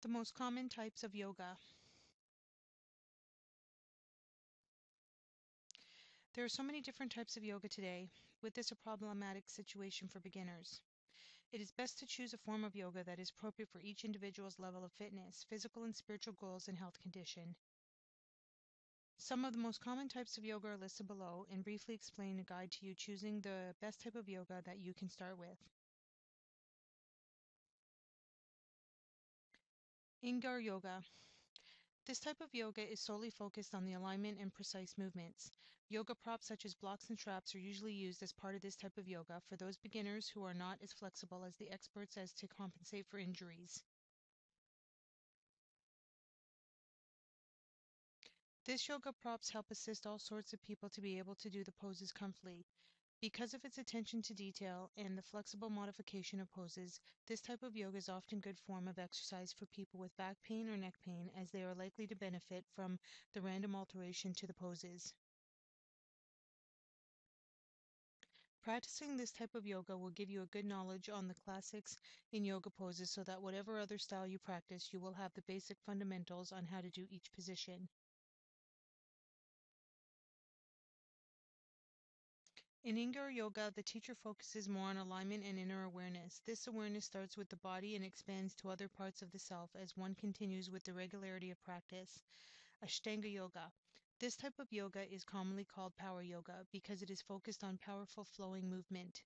The most common types of yoga. There are so many different types of yoga today, with this a problematic situation for beginners. It is best to choose a form of yoga that is appropriate for each individual's level of fitness, physical and spiritual goals, and health condition. Some of the most common types of yoga are listed below and briefly explain a guide to you choosing the best type of yoga that you can start with. Iyengar Yoga. This type of yoga is solely focused on the alignment and precise movements. Yoga props such as blocks and straps are usually used as part of this type of yoga for those beginners who are not as flexible as the experts as to compensate for injuries. This yoga props help assist all sorts of people to be able to do the poses comfortably. Because of its attention to detail and the flexible modification of poses, this type of yoga is often a good form of exercise for people with back pain or neck pain, as they are likely to benefit from the random alteration to the poses. Practicing this type of yoga will give you a good knowledge on the classics in yoga poses so that whatever other style you practice, you will have the basic fundamentals on how to do each position. In Iyengar Yoga, the teacher focuses more on alignment and inner awareness. This awareness starts with the body and expands to other parts of the self as one continues with the regularity of practice. Ashtanga Yoga. This type of yoga is commonly called power yoga because it is focused on powerful flowing movement.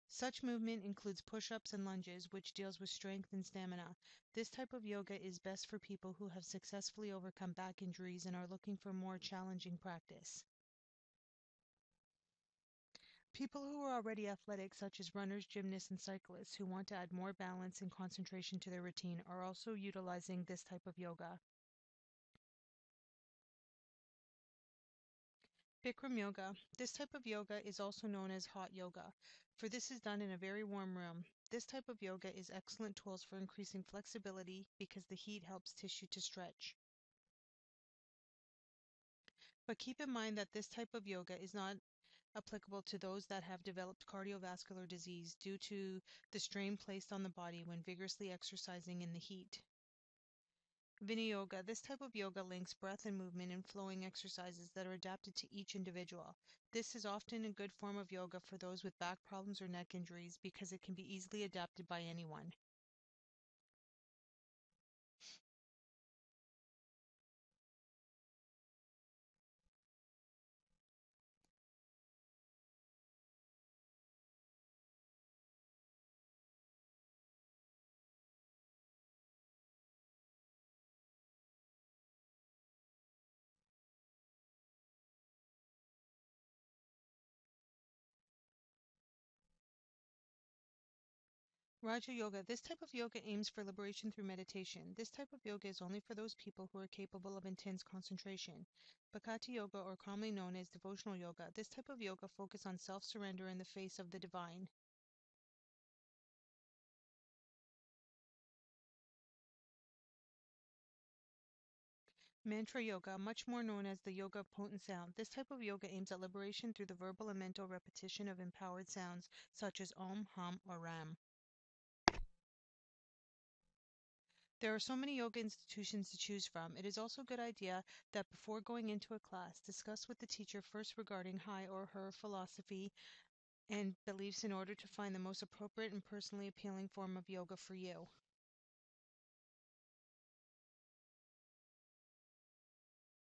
Such movement includes push-ups and lunges, which deals with strength and stamina. This type of yoga is best for people who have successfully overcome back injuries and are looking for more challenging practice. People who are already athletic, such as runners, gymnasts, and cyclists, who want to add more balance and concentration to their routine, are also utilizing this type of yoga. Bikram yoga. This type of yoga is also known as hot yoga, for this is done in a very warm room. This type of yoga is excellent tools for increasing flexibility because the heat helps tissue to stretch. But keep in mind that this type of yoga is not applicable to those that have developed cardiovascular disease due to the strain placed on the body when vigorously exercising in the heat. Yoga. This type of yoga links breath and movement in flowing exercises that are adapted to each individual. This is often a good form of yoga for those with back problems or neck injuries because it can be easily adapted by anyone. Raja Yoga. This type of yoga aims for liberation through meditation. This type of yoga is only for those people who are capable of intense concentration. Bhakti Yoga, or commonly known as devotional yoga. This type of yoga focuses on self-surrender in the face of the divine. Mantra yoga, much more known as the yoga of potent sound. This type of yoga aims at liberation through the verbal and mental repetition of empowered sounds such as Om, Hum, or Ram. There are so many yoga institutions to choose from. It is also a good idea that before going into a class, discuss with the teacher first regarding his or her philosophy and beliefs in order to find the most appropriate and personally appealing form of yoga for you.